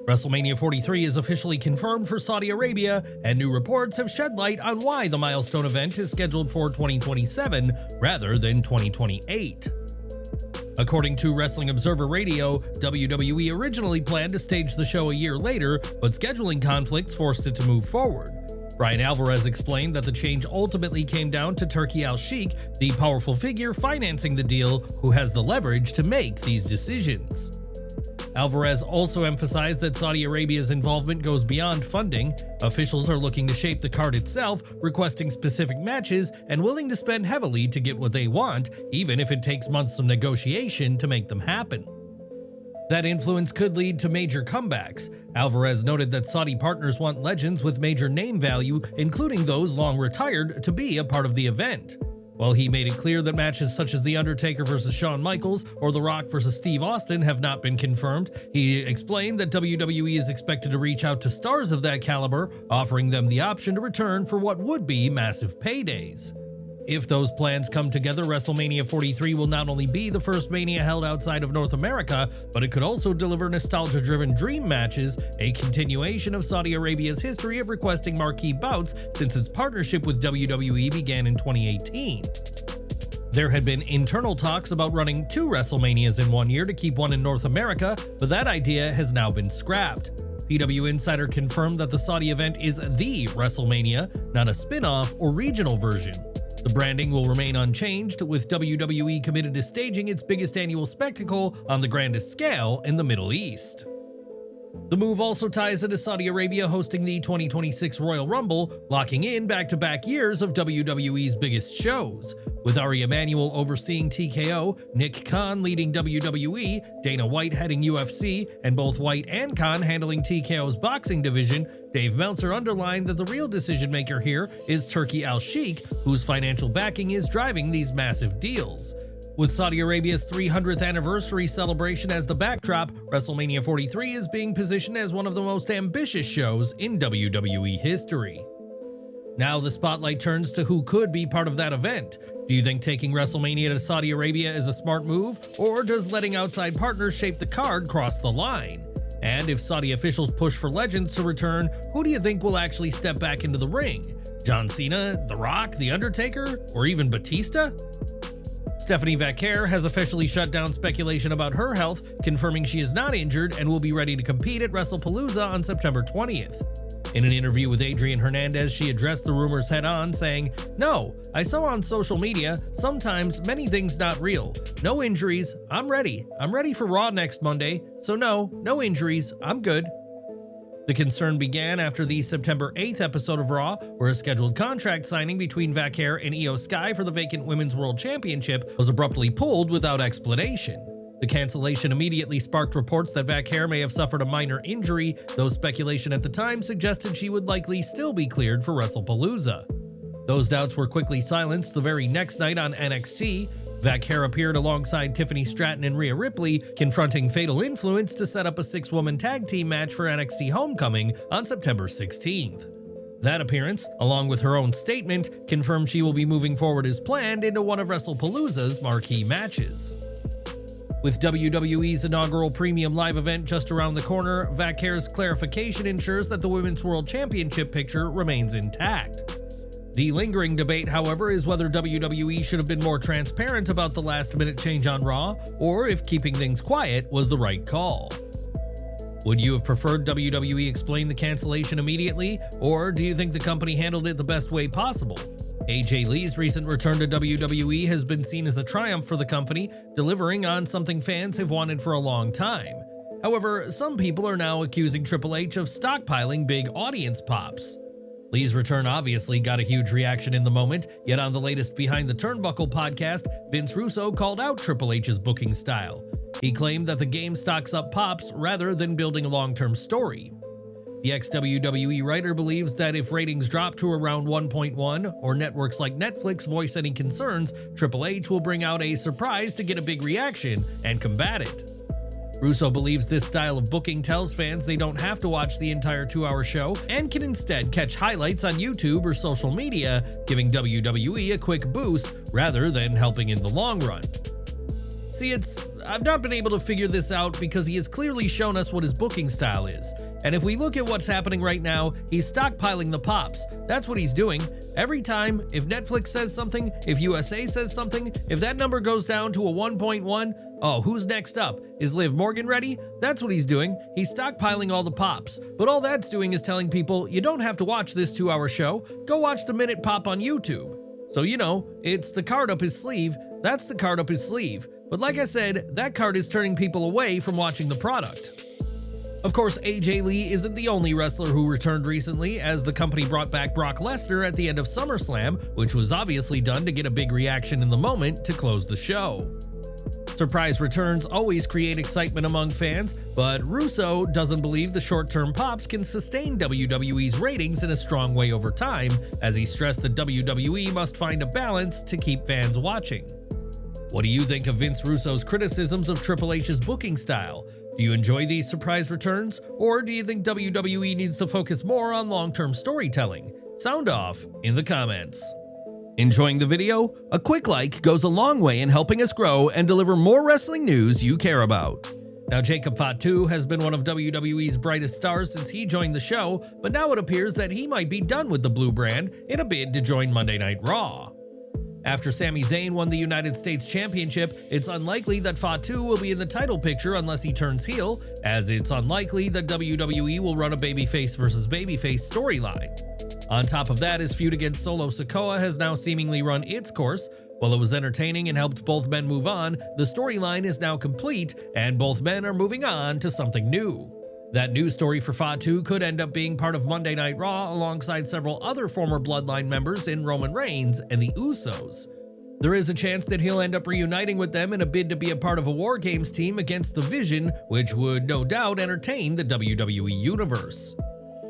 WrestleMania 43 is officially confirmed for Saudi Arabia, and new reports have shed light on why the milestone event is scheduled for 2027 rather than 2028. According to Wrestling Observer Radio, WWE originally planned to stage the show a year later, but scheduling conflicts forced it to move forward. Bryan Alvarez explained that the change ultimately came down to Turki Al-Sheikh, the powerful figure financing the deal, who has the leverage to make these decisions. Alvarez also emphasized that Saudi Arabia's involvement goes beyond funding. Officials are looking to shape the card itself, requesting specific matches, and willing to spend heavily to get what they want, even if it takes months of negotiation to make them happen. That influence could lead to major comebacks. Alvarez noted that Saudi partners want legends with major name value, including those long retired, to be a part of the event. While he made it clear that matches such as The Undertaker vs. Shawn Michaels or The Rock vs. Steve Austin have not been confirmed, he explained that WWE is expected to reach out to stars of that caliber, offering them the option to return for what would be massive paydays. If those plans come together, WrestleMania 43 will not only be the first Mania held outside of North America, but it could also deliver nostalgia-driven dream matches, a continuation of Saudi Arabia's history of requesting marquee bouts since its partnership with WWE began in 2018. There had been internal talks about running 2 WrestleManias in one year to keep one in North America, but that idea has now been scrapped. PW Insider confirmed that the Saudi event is the WrestleMania, not a spin-off or regional version. The branding will remain unchanged, with WWE committed to staging its biggest annual spectacle on the grandest scale in the Middle East. The move also ties into Saudi Arabia hosting the 2026 Royal Rumble, locking in back-to-back years of WWE's biggest shows. With Ari Emanuel overseeing TKO, Nick Khan leading WWE, Dana White heading UFC, and both White and Khan handling TKO's boxing division, Dave Meltzer underlined that the real decision-maker here is Turki Al-Sheikh, whose financial backing is driving these massive deals. With Saudi Arabia's 300th anniversary celebration as the backdrop, WrestleMania 43 is being positioned as one of the most ambitious shows in WWE history. Now the spotlight turns to who could be part of that event. Do you think taking WrestleMania to Saudi Arabia is a smart move, or does letting outside partners shape the card cross the line? And if Saudi officials push for legends to return, who do you think will actually step back into the ring? John Cena, The Rock, The Undertaker, or even Batista? Stephanie Vaquer has officially shut down speculation about her health, confirming she is not injured and will be ready to compete at WrestlePalooza on September 20th. In an interview with Adrian Hernandez, she addressed the rumors head-on, saying, "No, I saw on social media, sometimes many things not real. No injuries, I'm ready. I'm ready for Raw next Monday, so no injuries, I'm good." The concern began after the September 8th episode of Raw, where a scheduled contract signing between Vaquer and Io Sky for the vacant Women's World Championship was abruptly pulled without explanation. The cancellation immediately sparked reports that Vaquer may have suffered a minor injury, though speculation at the time suggested she would likely still be cleared for WrestlePalooza. Those doubts were quickly silenced the very next night on NXT. Vaquer appeared alongside Tiffany Stratton and Rhea Ripley, confronting Fatal Influence to set up a 6-woman tag team match for NXT Homecoming on September 16th. That appearance, along with her own statement, confirmed she will be moving forward as planned into one of WrestlePalooza's marquee matches. With WWE's inaugural premium live event just around the corner, Vaquer's clarification ensures that the Women's World Championship picture remains intact. The lingering debate, however, is whether WWE should have been more transparent about the last-minute change on Raw, or if keeping things quiet was the right call. Would you have preferred WWE explain the cancellation immediately, or do you think the company handled it the best way possible? AJ Lee's recent return to WWE has been seen as a triumph for the company, delivering on something fans have wanted for a long time. However, some people are now accusing Triple H of stockpiling big audience pops. Lee's return obviously got a huge reaction in the moment, yet on the latest Behind the Turnbuckle podcast, Vince Russo called out Triple H's booking style. He claimed that the game stocks up pops rather than building a long-term story. The ex-WWE writer believes that if ratings drop to around 1.1, or networks like Netflix voice any concerns, Triple H will bring out a surprise to get a big reaction and combat it. Russo believes this style of booking tells fans they don't have to watch the entire 2-hour show and can instead catch highlights on YouTube or social media, giving WWE a quick boost rather than helping in the long run. See, it's I've not been able to figure this out because he has clearly shown us what his booking style is. And if we look at what's happening right now, he's stockpiling the pops. That's what he's doing. Every time, if Netflix says something, if USA says something, if that number goes down to a 1.1, oh, who's next up? Is Liv Morgan ready? That's what he's doing. He's stockpiling all the pops. But all that's doing is telling people, you don't have to watch this 2-hour show. Go watch the minute pop on YouTube. So, you know, it's the card up his sleeve. That's the card up his sleeve. But like I said, that card is turning people away from watching the product. Of course, AJ Lee isn't the only wrestler who returned recently, as the company brought back Brock Lesnar at the end of SummerSlam, which was obviously done to get a big reaction in the moment to close the show. Surprise returns always create excitement among fans, but Russo doesn't believe the short-term pops can sustain WWE's ratings in a strong way over time, as he stressed that WWE must find a balance to keep fans watching. What do you think of Vince Russo's criticisms of Triple H's booking style? Do you enjoy these surprise returns, or do you think WWE needs to focus more on long-term storytelling? Sound off in the comments. Enjoying the video? A quick like goes a long way in helping us grow and deliver more wrestling news you care about. Now, Jacob Fatu has been one of WWE's brightest stars since he joined the show, but now it appears that he might be done with the blue brand in a bid to join Monday Night Raw. After Sami Zayn won the United States Championship, it's unlikely that Fatu will be in the title picture unless he turns heel, as it's unlikely that WWE will run a babyface versus babyface storyline. On top of that, his feud against Solo Sikoa has now seemingly run its course. While it was entertaining and helped both men move on, the storyline is now complete, and both men are moving on to something new. That news story for Fatu could end up being part of Monday Night Raw alongside several other former Bloodline members in Roman Reigns and the Usos. There is a chance that he'll end up reuniting with them in a bid to be a part of a War Games team against the Vision, which would no doubt entertain the WWE Universe.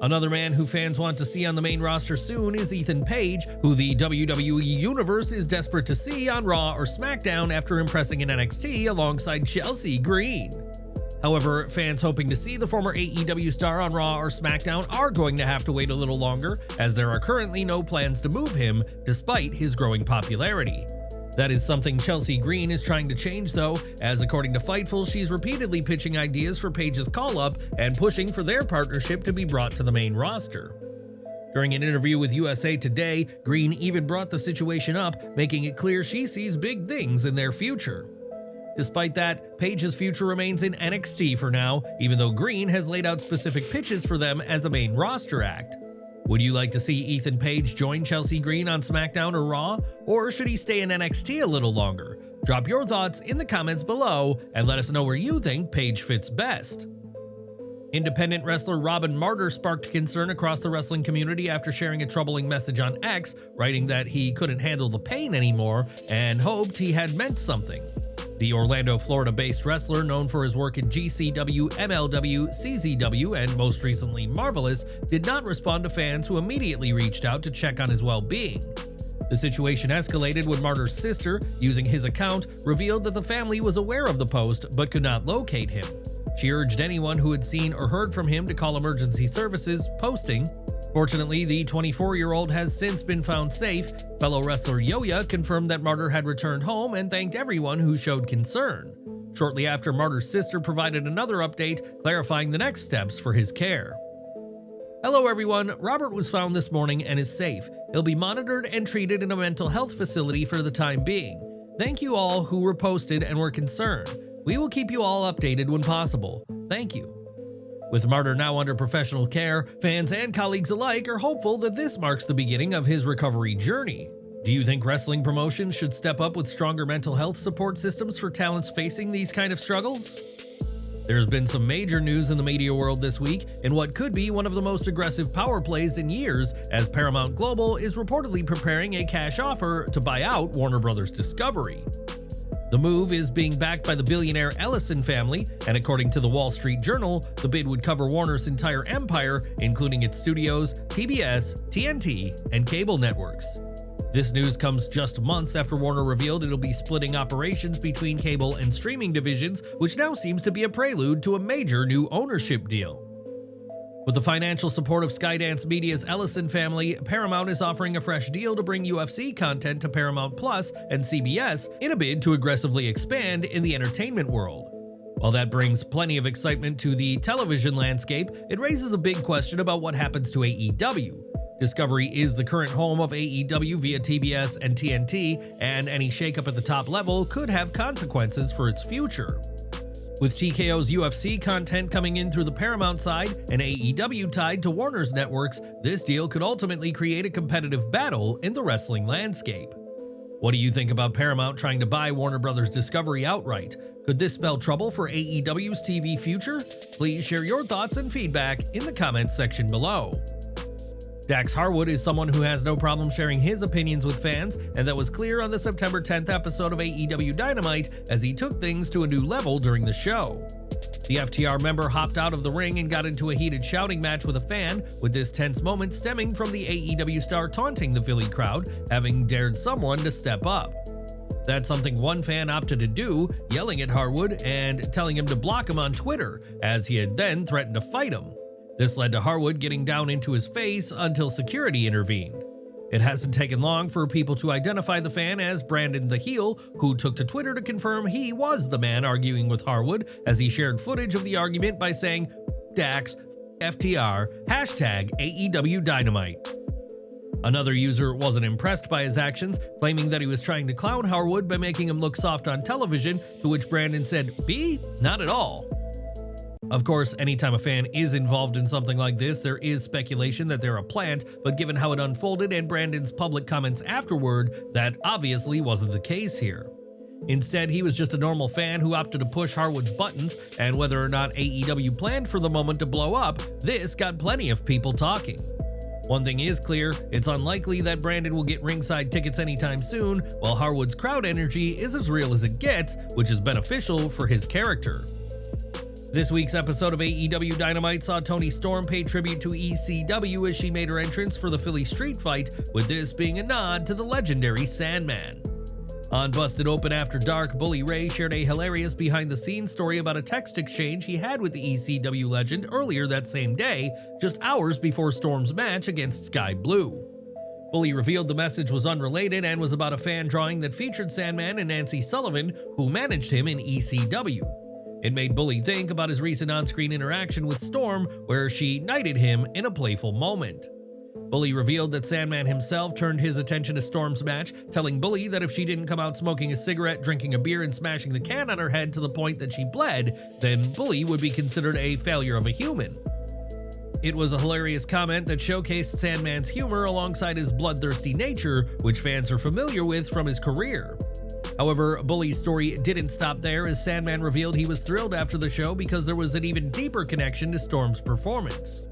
Another man who fans want to see on the main roster soon is Ethan Page, who the WWE Universe is desperate to see on Raw or SmackDown after impressing in NXT alongside Chelsea Green. However, fans hoping to see the former AEW star on Raw or SmackDown are going to have to wait a little longer, as there are currently no plans to move him, despite his growing popularity. That is something Chelsea Green is trying to change though, as according to Fightful, she's repeatedly pitching ideas for Page's call-up and pushing for their partnership to be brought to the main roster. During an interview with USA Today, Green even brought the situation up, making it clear she sees big things in their future. Despite that, Page's future remains in NXT for now, even though Green has laid out specific pitches for them as a main roster act. Would you like to see Ethan Page join Chelsea Green on SmackDown or Raw, or should he stay in NXT a little longer? Drop your thoughts in the comments below and let us know where you think Page fits best. Independent wrestler Robin Martyr sparked concern across the wrestling community after sharing a troubling message on X, writing that he couldn't handle the pain anymore and hoped he had meant something. The Orlando, Florida-based wrestler, known for his work in GCW, MLW, CZW, and most recently Marvelous, did not respond to fans who immediately reached out to check on his well-being. The situation escalated when Martyr's sister, using his account, revealed that the family was aware of the post but could not locate him. She urged anyone who had seen or heard from him to call emergency services, posting, "Fortunately, the 24-year-old has since been found safe." Fellow wrestler Yoya confirmed that Martyr had returned home and thanked everyone who showed concern. Shortly after, Martyr's sister provided another update, clarifying the next steps for his care. "Hello everyone, Robert was found this morning and is safe. He'll be monitored and treated in a mental health facility for the time being. Thank you all who were posted and were concerned. We will keep you all updated when possible. Thank you." With Martyr now under professional care, fans and colleagues alike are hopeful that this marks the beginning of his recovery journey. Do you think wrestling promotions should step up with stronger mental health support systems for talents facing these kind of struggles? There's been some major news in the media world this week in what could be one of the most aggressive power plays in years, as Paramount Global is reportedly preparing a cash offer to buy out Warner Bros. Discovery. The move is being backed by the billionaire Ellison family, and according to the Wall Street Journal, the bid would cover Warner's entire empire, including its studios, TBS, TNT, and cable networks. This news comes just months after Warner revealed it'll be splitting operations between cable and streaming divisions, which now seems to be a prelude to a major new ownership deal. With the financial support of Skydance Media's Ellison family, Paramount is offering a fresh deal to bring UFC content to Paramount Plus and CBS in a bid to aggressively expand in the entertainment world. While that brings plenty of excitement to the television landscape, it raises a big question about what happens to AEW. Discovery is the current home of AEW via TBS and TNT, and any shakeup at the top level could have consequences for its future. With TKO's UFC content coming in through the Paramount side and AEW tied to Warner's networks, this deal could ultimately create a competitive battle in the wrestling landscape. What do you think about Paramount trying to buy Warner Bros. Discovery outright? Could this spell trouble for AEW's TV future? Please share your thoughts and feedback in the comments section below. Dax Harwood is someone who has no problem sharing his opinions with fans, and that was clear on the September 10th episode of AEW Dynamite as he took things to a new level during the show. The FTR member hopped out of the ring and got into a heated shouting match with a fan, with this tense moment stemming from the AEW star taunting the Philly crowd, having dared someone to step up. That's something one fan opted to do, yelling at Harwood and telling him to block him on Twitter, as he had then threatened to fight him. This led to Harwood getting down into his face until security intervened. It hasn't taken long for people to identify the fan as Brandon the Heel, who took to Twitter to confirm he was the man arguing with Harwood, as he shared footage of the argument by saying, "Dax, FTR, hashtag AEW Dynamite." Another user wasn't impressed by his actions, claiming that he was trying to clown Harwood by making him look soft on television, to which Brandon said, "B? Not at all." Of course, anytime a fan is involved in something like this, there is speculation that they're a plant, but given how it unfolded and Brandon's public comments afterward, that obviously wasn't the case here. Instead, he was just a normal fan who opted to push Harwood's buttons, and whether or not AEW planned for the moment to blow up, this got plenty of people talking. One thing is clear, it's unlikely that Brandon will get ringside tickets anytime soon, while Harwood's crowd energy is as real as it gets, which is beneficial for his character. This week's episode of AEW Dynamite saw Toni Storm pay tribute to ECW as she made her entrance for the Philly street fight, with this being a nod to the legendary Sandman. On Busted Open After Dark, Bully Ray shared a hilarious behind-the-scenes story about a text exchange he had with the ECW legend earlier that same day, just hours before Storm's match against Sky Blue. Bully revealed the message was unrelated and was about a fan drawing that featured Sandman and Nancy Sullivan, who managed him in ECW. It made Bully think about his recent on-screen interaction with Storm, where she knighted him in a playful moment. Bully revealed that Sandman himself turned his attention to Storm's match, telling Bully that if she didn't come out smoking a cigarette, drinking a beer, and smashing the can on her head to the point that she bled, then Bully would be considered a failure of a human. It was a hilarious comment that showcased Sandman's humor alongside his bloodthirsty nature, which fans are familiar with from his career. However, Bully's story didn't stop there, as Sandman revealed he was thrilled after the show because there was an even deeper connection to Storm's performance.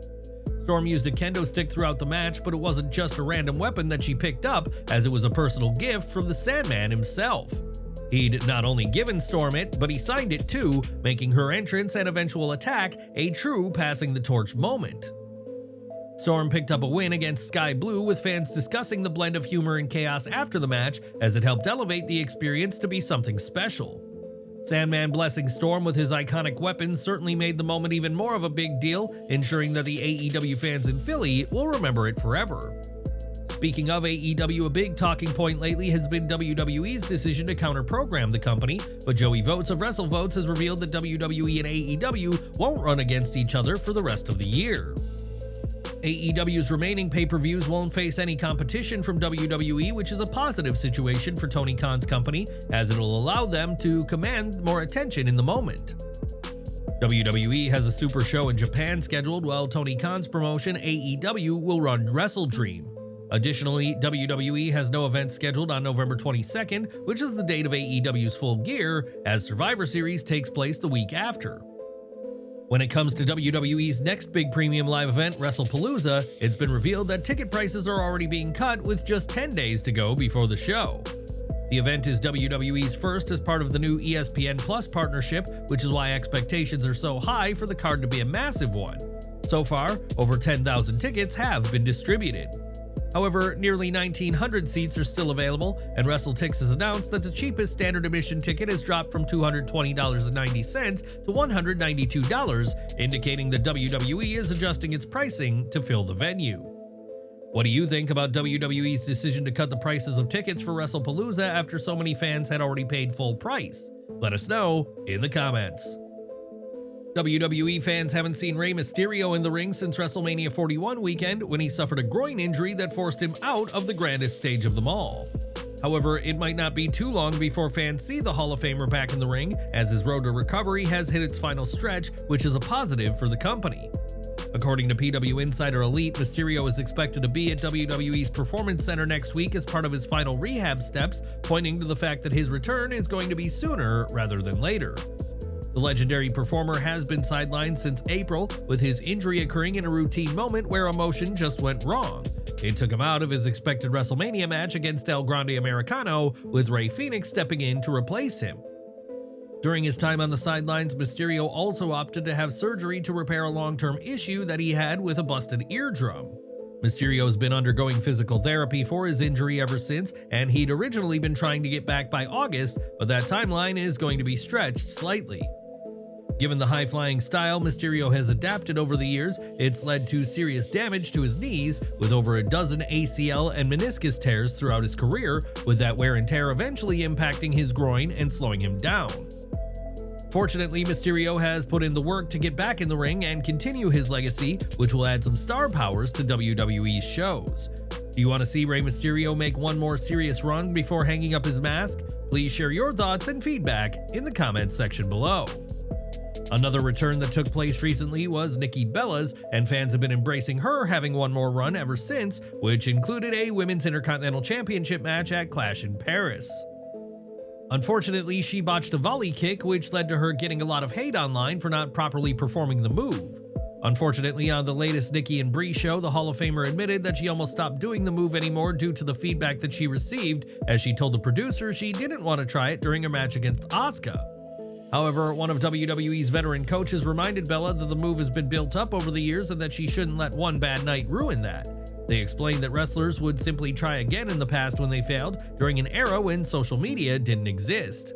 Storm used a kendo stick throughout the match, but it wasn't just a random weapon that she picked up, as it was a personal gift from the Sandman himself. He'd not only given Storm it, but he signed it too, making her entrance and eventual attack a true passing the torch moment. Storm picked up a win against Sky Blue, with fans discussing the blend of humor and chaos after the match, as it helped elevate the experience to be something special. Sandman blessing Storm with his iconic weapons certainly made the moment even more of a big deal, ensuring that the AEW fans in Philly will remember it forever. Speaking of AEW, a big talking point lately has been WWE's decision to counter-program the company, but Joey Votes of WrestleVotes has revealed that WWE and AEW won't run against each other for the rest of the year. AEW's remaining pay-per-views won't face any competition from WWE, which is a positive situation for Tony Khan's company, as it'll allow them to command more attention in the moment. WWE has a super show in Japan scheduled, while Tony Khan's promotion, AEW, will run WrestleDream. Additionally, WWE has no event scheduled on November 22nd, which is the date of AEW's Full Gear, as Survivor Series takes place the week after. When it comes to WWE's next big premium live event, WrestlePalooza, it's been revealed that ticket prices are already being cut with just 10 days to go before the show. The event is WWE's first as part of the new ESPN Plus partnership, which is why expectations are so high for the card to be a massive one. So far, over 10,000 tickets have been distributed. However, nearly 1,900 seats are still available, and WrestleTix has announced that the cheapest standard admission ticket has dropped from $220.90 to $192, indicating that WWE is adjusting its pricing to fill the venue. What do you think about WWE's decision to cut the prices of tickets for WrestlePalooza after so many fans had already paid full price? Let us know in the comments. WWE fans haven't seen Rey Mysterio in the ring since WrestleMania 41 weekend when he suffered a groin injury that forced him out of the grandest stage of them all. However, it might not be too long before fans see the Hall of Famer back in the ring, as his road to recovery has hit its final stretch, which is a positive for the company. According to PW Insider Elite, Mysterio is expected to be at WWE's Performance Center next week as part of his final rehab steps, pointing to the fact that his return is going to be sooner rather than later. The legendary performer has been sidelined since April, with his injury occurring in a routine moment where a motion just went wrong. It took him out of his expected WrestleMania match against El Grande Americano, with Rey Fenix stepping in to replace him. During his time on the sidelines, Mysterio also opted to have surgery to repair a long-term issue that he had with a busted eardrum. Mysterio's been undergoing physical therapy for his injury ever since, and he'd originally been trying to get back by August, but that timeline is going to be stretched slightly. Given the high-flying style Mysterio has adapted over the years, it's led to serious damage to his knees, with over a dozen ACL and meniscus tears throughout his career, with that wear and tear eventually impacting his groin and slowing him down. Fortunately, Mysterio has put in the work to get back in the ring and continue his legacy, which will add some star powers to WWE's shows. Do you want to see Rey Mysterio make one more serious run before hanging up his mask? Please share your thoughts and feedback in the comments section below. Another return that took place recently was Nikki Bella's, and fans have been embracing her having one more run ever since, which included a Women's Intercontinental Championship match at Clash in Paris. Unfortunately, she botched a volley kick, which led to her getting a lot of hate online for not properly performing the move. Unfortunately, on the latest Nikki and Brie show, the Hall of Famer admitted that she almost stopped doing the move anymore due to the feedback that she received, as she told the producer she didn't want to try it during her match against Asuka. However, one of WWE's veteran coaches reminded Bella that the move has been built up over the years and that she shouldn't let one bad night ruin that. They explained that wrestlers would simply try again in the past when they failed, during an era when social media didn't exist.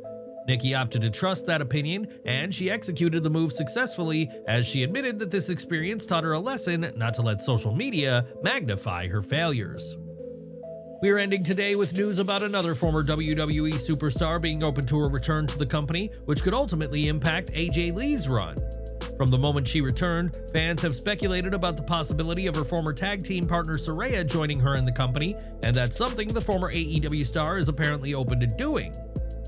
Nikki opted to trust that opinion, and she executed the move successfully, as she admitted that this experience taught her a lesson not to let social media magnify her failures. We are ending today with news about another former WWE superstar being open to a return to the company, which could ultimately impact AJ Lee's run. From the moment she returned, fans have speculated about the possibility of her former tag team partner Saraya joining her in the company, and that's something the former AEW star is apparently open to doing.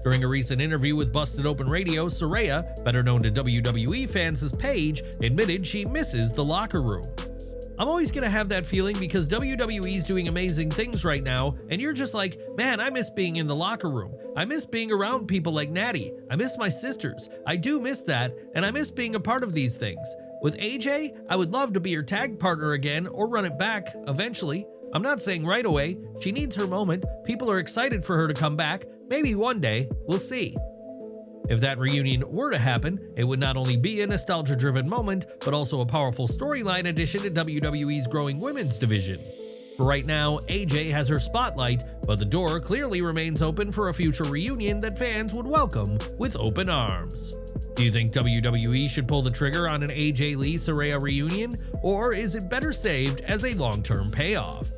During a recent interview with Busted Open Radio, Saraya, better known to WWE fans as Paige, admitted she misses the locker room. I'm always gonna have that feeling because WWE's doing amazing things right now, and you're just like, man, I miss being in the locker room. I miss being around people like Natty. I miss my sisters. I do miss that, and I miss being a part of these things. With AJ, I would love to be her tag partner again or run it back eventually. I'm not saying right away. She needs her moment. People are excited for her to come back. Maybe one day. We'll see. If that reunion were to happen, it would not only be a nostalgia-driven moment, but also a powerful storyline addition to WWE's growing women's division. For right now, AJ has her spotlight, but the door clearly remains open for a future reunion that fans would welcome with open arms. Do you think WWE should pull the trigger on an AJ Lee-Saraya reunion, or is it better saved as a long-term payoff?